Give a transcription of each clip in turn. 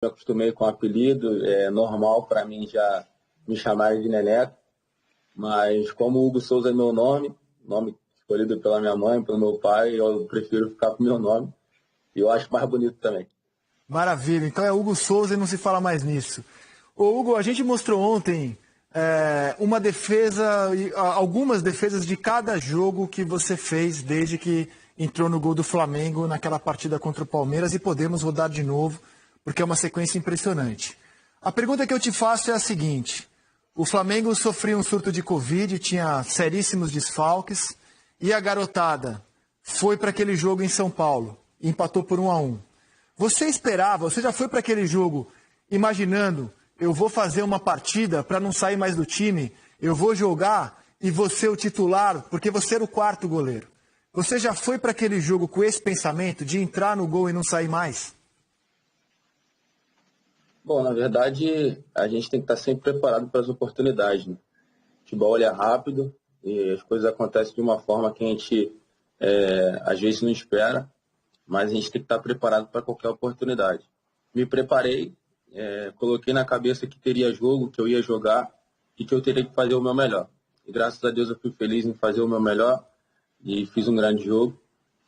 me acostumei com o apelido, é normal para mim já me chamarem de Neneca, mas como Hugo Souza é meu nome escolhido pela minha mãe, pelo meu pai, eu prefiro ficar com o meu nome e eu acho mais bonito também. Maravilha, então é Hugo Souza e não se fala mais nisso. Ô Hugo, a gente mostrou ontem uma defesa, algumas defesas de cada jogo que você fez desde que entrou no gol do Flamengo naquela partida contra o Palmeiras e podemos rodar de novo, porque é uma sequência impressionante. A pergunta que eu te faço é a seguinte: o Flamengo sofreu um surto de Covid, tinha seríssimos desfalques, e a garotada foi para aquele jogo em São Paulo, e empatou por 1-1. Você esperava, você já foi para aquele jogo imaginando, eu vou fazer uma partida para não sair mais do time, eu vou jogar e vou ser o titular, porque você era o quarto goleiro. Você já foi para aquele jogo com esse pensamento de entrar no gol e não sair mais? Bom, na verdade, a gente tem que estar sempre preparado para as oportunidades, né? O futebol é rápido e as coisas acontecem de uma forma que a gente às vezes não espera, mas a gente tem que estar preparado para qualquer oportunidade. Me preparei, coloquei na cabeça que teria jogo, que eu ia jogar e que eu teria que fazer o meu melhor. E graças a Deus eu fui feliz em fazer o meu melhor e fiz um grande jogo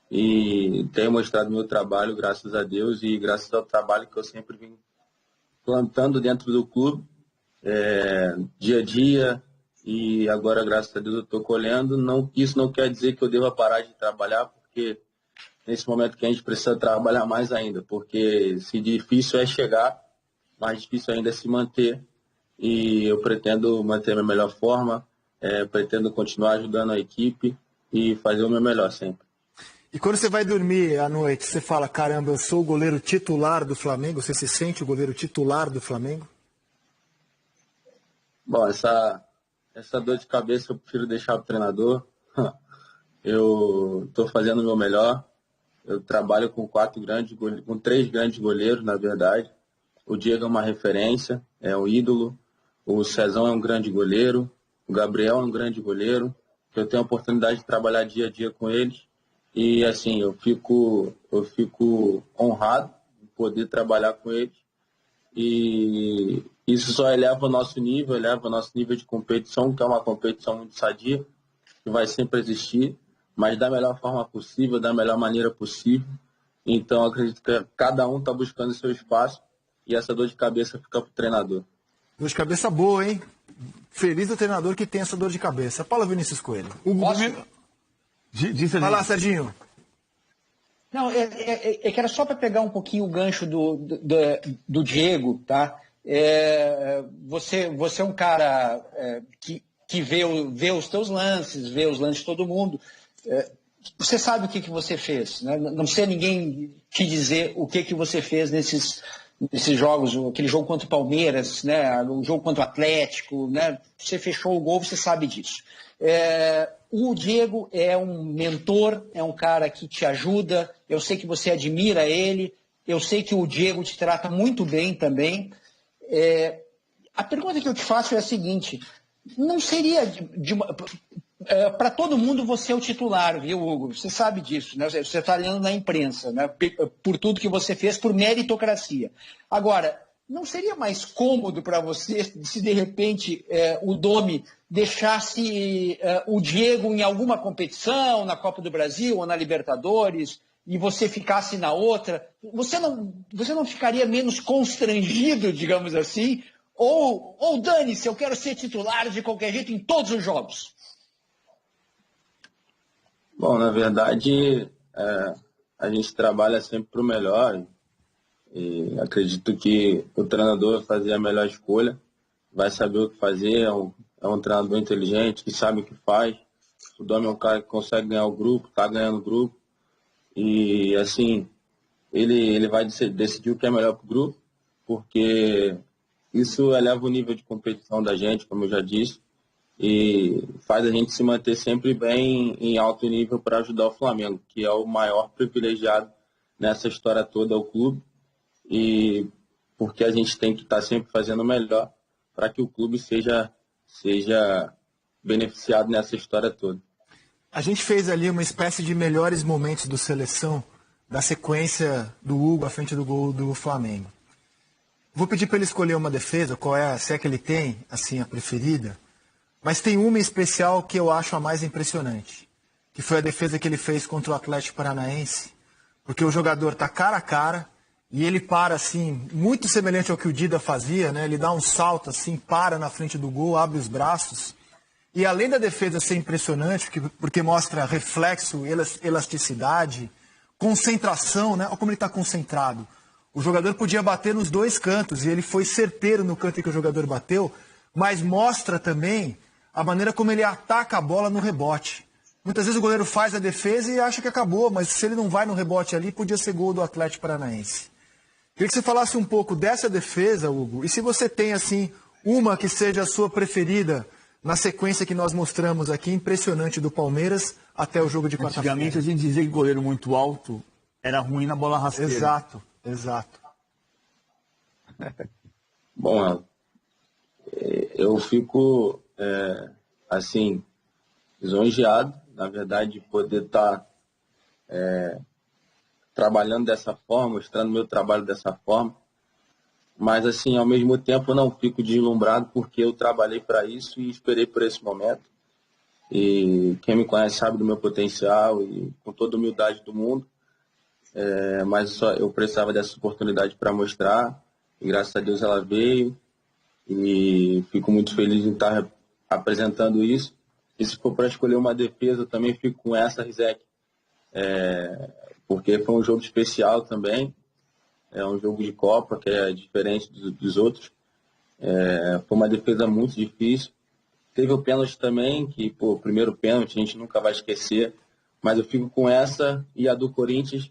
e tenho mostrado meu trabalho, graças a Deus, e graças ao trabalho que eu sempre vim plantando dentro do clube, dia a dia, e agora, graças a Deus, eu estou colhendo. Não, isso não quer dizer que eu deva parar de trabalhar, porque nesse momento que a gente precisa trabalhar mais ainda, porque se difícil é chegar, mais difícil ainda é se manter, e eu pretendo manter a minha melhor forma, pretendo continuar ajudando a equipe e fazer o meu melhor sempre. E quando você vai dormir à noite, você fala, caramba, eu sou o goleiro titular do Flamengo? Você se sente o goleiro titular do Flamengo? Bom, essa dor de cabeça eu prefiro deixar para o treinador. Eu estou fazendo o meu melhor. Eu trabalho com três grandes goleiros, na verdade. O Diego é uma referência, é um ídolo. O Cezão é um grande goleiro. O Gabriel é um grande goleiro. Eu tenho a oportunidade de trabalhar dia a dia com eles. E assim, eu fico honrado de poder trabalhar com eles. E isso só eleva o nosso nível de competição, que é uma competição muito sadia, que vai sempre existir, mas da melhor forma possível, da melhor maneira possível. Então, acredito que cada um está buscando o seu espaço e essa dor de cabeça fica para o treinador. Dor de cabeça boa, hein? Feliz o treinador que tem essa dor de cabeça. Paulo Vinícius Coelho. Vai lá, Serginho. Não, que era só para pegar um pouquinho o gancho do Diego, tá? Você é um cara que vê os teus lances, vê os lances de todo mundo. Você sabe o que você fez, né? Não precisa ninguém te dizer o que você fez nesses jogos, aquele jogo contra o Palmeiras, né? O jogo contra o Atlético, né? Você fechou o gol, você sabe disso. O Diego é um mentor, é um cara que te ajuda, eu sei que você admira ele, eu sei que o Diego te trata muito bem também. A pergunta que eu te faço é a seguinte: não seria para todo mundo você é o titular, viu, Hugo? Você sabe disso, né? Você está lendo na imprensa, né? Por tudo que você fez, por meritocracia. Agora, não seria mais cômodo para você se de repente o Domi deixasse o Diego em alguma competição, na Copa do Brasil ou na Libertadores, e você ficasse na outra? Você não ficaria menos constrangido, digamos assim? Ou dane-se, eu quero ser titular de qualquer jeito em todos os jogos? Bom, na verdade, a gente trabalha sempre para o melhor e acredito que o treinador vai fazer a melhor escolha, vai saber o que fazer, é um treinador inteligente, que sabe o que faz. O Domi é um cara que consegue ganhar o grupo, está ganhando o grupo. E, assim, ele vai decidir o que é melhor para o grupo, porque isso eleva o nível de competição da gente, como eu já disse, e faz a gente se manter sempre bem em alto nível para ajudar o Flamengo, que é o maior privilegiado nessa história toda ao clube, e porque a gente tem que estar sempre fazendo o melhor para que o clube seja beneficiado nessa história toda. A gente fez ali uma espécie de melhores momentos do Seleção, da sequência do Hugo à frente do gol do Flamengo. Vou pedir para ele escolher uma defesa, qual é, se é que ele tem, assim, a preferida. Mas tem uma em especial que eu acho a mais impressionante, que foi a defesa que ele fez contra o Atlético Paranaense, porque o jogador está cara a cara e ele para assim, muito semelhante ao que o Dida fazia, né? Ele dá um salto assim, para na frente do gol, abre os braços. E além da defesa ser impressionante, porque mostra reflexo, elasticidade, concentração, né? Olha como ele está concentrado. O jogador podia bater nos dois cantos e ele foi certeiro no canto em que o jogador bateu, mas mostra também a maneira como ele ataca a bola no rebote. Muitas vezes o goleiro faz a defesa e acha que acabou, mas se ele não vai no rebote ali, podia ser gol do Atlético Paranaense. Queria que você falasse um pouco dessa defesa, Hugo, e se você tem, assim, uma que seja a sua preferida na sequência que nós mostramos aqui, impressionante do Palmeiras, até o jogo de quarta-feira. Antigamente a gente dizia que goleiro muito alto era ruim na bola rasteira. Exato, exato. Bom, eu fico, assim, lisonjeado, na verdade, de poder estar trabalhando dessa forma, mostrando meu trabalho dessa forma. Mas, assim, ao mesmo tempo, eu não fico deslumbrado porque eu trabalhei para isso e esperei por esse momento. E quem me conhece sabe do meu potencial e com toda a humildade do mundo. Mas eu precisava dessa oportunidade para mostrar. E, graças a Deus, ela veio. E fico muito feliz em estar apresentando isso. E se for para escolher uma defesa, eu também fico com essa, Rizek. Porque foi um jogo especial também. É um jogo de Copa, que é diferente dos outros. Foi uma defesa muito difícil. Teve o pênalti também, que, o primeiro pênalti a gente nunca vai esquecer. Mas eu fico com essa e a do Corinthians,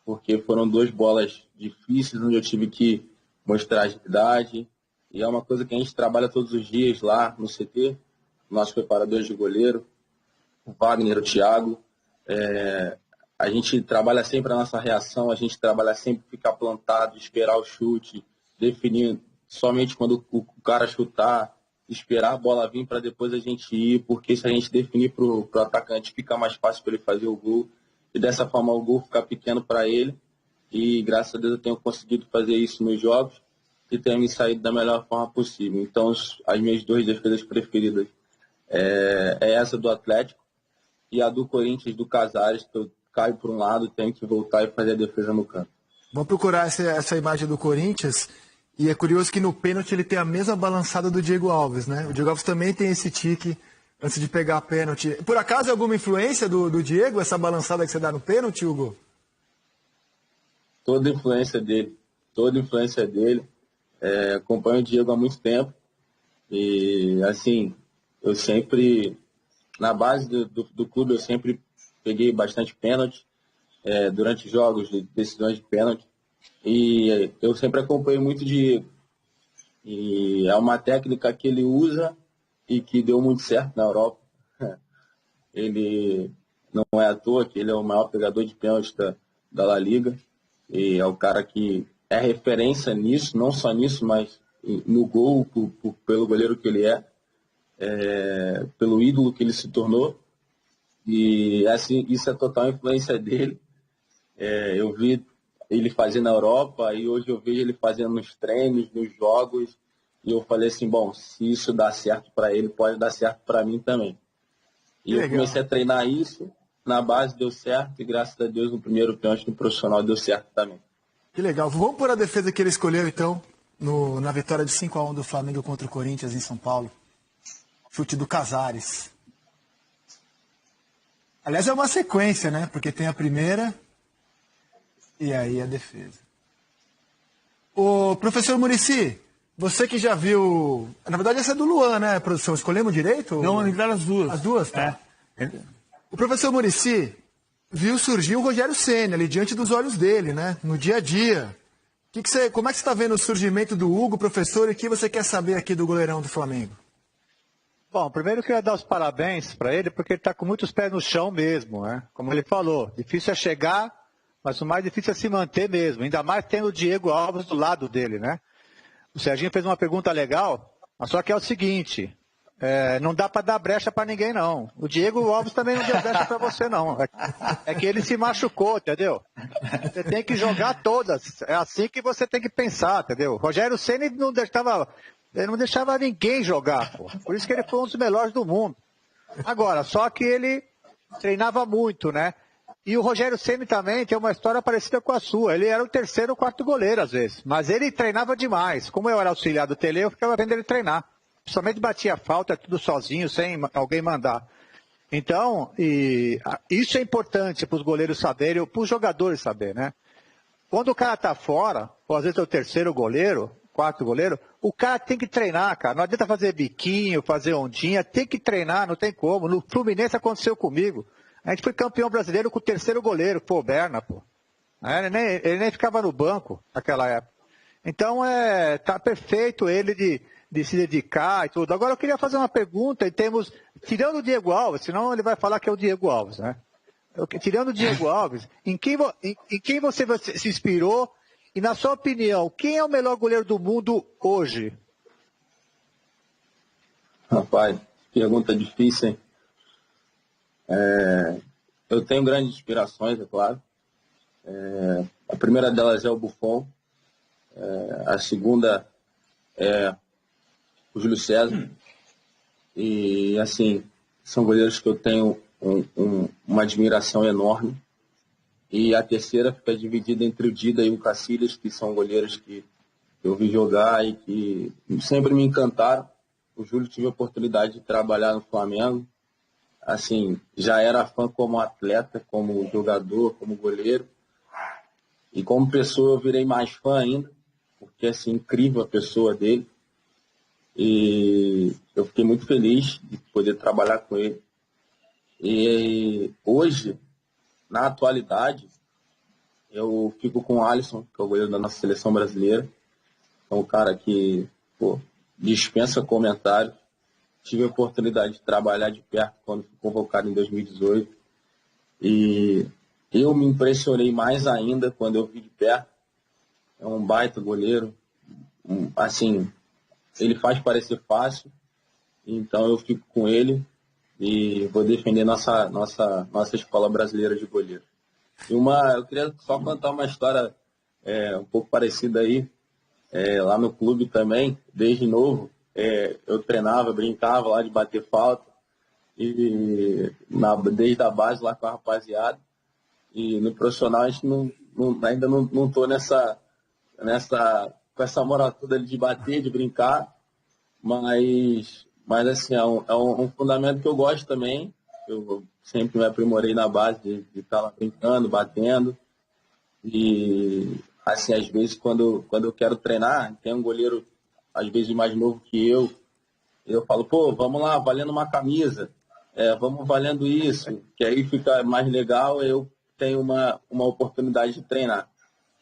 porque foram duas bolas difíceis, onde eu tive que mostrar agilidade. E é uma coisa que a gente trabalha todos os dias lá no CT, nossos preparadores de goleiro, o Wagner, o Thiago. A gente trabalha sempre a nossa reação, a gente trabalha sempre ficar plantado, esperar o chute, definir somente quando o cara chutar, esperar a bola vir para depois a gente ir, porque se a gente definir para o atacante fica mais fácil para ele fazer o gol, e dessa forma o gol fica pequeno para ele, e graças a Deus eu tenho conseguido fazer isso nos jogos, e tenho me saído da melhor forma possível. Então as minhas duas defesas preferidas é essa do Atlético, e a do Corinthians, do Casares, que eu caio por um lado, tenho que voltar e fazer a defesa no campo. Vamos procurar essa imagem do Corinthians. E é curioso que no pênalti ele tem a mesma balançada do Diego Alves, né? O Diego Alves também tem esse tique antes de pegar a pênalti. Por acaso é alguma influência do Diego, essa balançada que você dá no pênalti, Hugo? Toda influência dele. Acompanho o Diego há muito tempo. E, assim, eu sempre, na base do clube, eu sempre peguei bastante pênalti durante jogos de decisões de pênalti. E eu sempre acompanho muito o Diego. E é uma técnica que ele usa e que deu muito certo na Europa. Ele não é à toa que ele é o maior pegador de pênalti da La Liga. E é o cara que é referência nisso, não só nisso, mas no gol, pelo goleiro que ele pelo ídolo que ele se tornou. E assim, isso é total influência dele. Eu vi ele fazer na Europa e hoje eu vejo ele fazendo nos treinos, nos jogos. E eu falei assim, bom, se isso dá certo para ele, pode dar certo para mim também. E eu comecei a treinar isso, na base deu certo e graças a Deus no primeiro pênalti no profissional deu certo também. Que legal. Vamos por a defesa que ele escolheu então, na vitória de 5-1 do Flamengo contra o Corinthians em São Paulo. Chute do Casares. Aliás, é uma sequência, né? Porque tem a primeira e aí a defesa. Ô, professor Muricy, você que já viu... Na verdade, essa é do Luan, né, produção? Escolhemos direito? Não, entraram as duas. As duas, tá. O professor Muricy viu surgir o Rogério Ceni ali diante dos olhos dele, né? No dia a dia. Como é que você está vendo o surgimento do Hugo, professor, e o que você quer saber aqui do goleirão do Flamengo? Bom, primeiro eu queria dar os parabéns para ele, porque ele está com muitos pés no chão mesmo, né? Como ele falou, difícil é chegar, mas o mais difícil é se manter mesmo, ainda mais tendo o Diego Alves do lado dele, né? O Serginho fez uma pergunta legal, mas só que é o seguinte, não dá para dar brecha para ninguém, não. O Diego Alves também não deu brecha para você, não. É que ele se machucou, entendeu? Você tem que jogar todas. É assim que você tem que pensar, entendeu? Rogério Ceni ele não deixava ninguém jogar, pô. Por isso que ele foi um dos melhores do mundo. Agora, só que ele treinava muito, né? E o Rogério Ceni também tem uma história parecida com a sua. Ele era o terceiro ou quarto goleiro, às vezes. Mas ele treinava demais. Como eu era auxiliar do Tele, eu ficava vendo ele treinar. Principalmente batia falta, tudo sozinho, sem alguém mandar. Então, isso é importante para os goleiros saberem, para os jogadores saberem, né? Quando o cara tá fora, ou às vezes é o terceiro goleiro, quarto goleiro, o cara tem que treinar, cara. Não adianta fazer biquinho, fazer ondinha, tem que treinar, não tem como. No Fluminense aconteceu comigo. A gente foi campeão brasileiro com o terceiro goleiro, que foi o Berna, pô. Ele nem ficava no banco naquela época. Então, tá perfeito ele de se dedicar e tudo. Agora, eu queria fazer uma pergunta em termos, tirando o Diego Alves, senão ele vai falar que é o Diego Alves, né? Tirando o Diego Alves, em quem você se inspirou e, na sua opinião, quem é o melhor goleiro do mundo hoje? Rapaz, pergunta difícil, hein? Eu tenho grandes inspirações, é claro. A primeira delas é o Buffon. A segunda é o Júlio César. E, assim, são goleiros que eu tenho uma admiração enorme. E a terceira fica dividida entre o Dida e o Cacilhas, que são goleiros que eu vi jogar e que sempre me encantaram. O Júlio tive a oportunidade de trabalhar no Flamengo. Assim, já era fã como atleta, como jogador, como goleiro. E como pessoa eu virei mais fã ainda, porque é assim, incrível a pessoa dele. E eu fiquei muito feliz de poder trabalhar com ele. E hoje, na atualidade, eu fico com o Alisson, que é o goleiro da nossa seleção brasileira. É um cara que, dispensa comentários. Tive a oportunidade de trabalhar de perto quando fui convocado em 2018. E eu me impressionei mais ainda quando eu vi de perto. É um baita goleiro. Assim, ele faz parecer fácil. Então eu fico com ele e vou defender nossa escola brasileira de goleiro. Eu queria só contar uma história um pouco parecida aí. Lá no clube também, desde novo, eu treinava, brincava lá de bater falta, e desde a base lá com a rapaziada. E no profissional a gente ainda não estou com essa moral toda de bater, de brincar, mas assim, é um fundamento que eu gosto também. Eu sempre me aprimorei na base de estar lá brincando, batendo. E assim, às vezes quando eu quero treinar, tem um goleiro às vezes mais novo que eu falo, vamos lá, valendo uma camisa, vamos valendo isso, que aí fica mais legal, eu tenho uma oportunidade de treinar,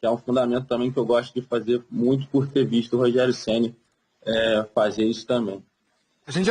que é um fundamento também que eu gosto de fazer muito por ter visto o Rogério Ceni fazer isso também. A gente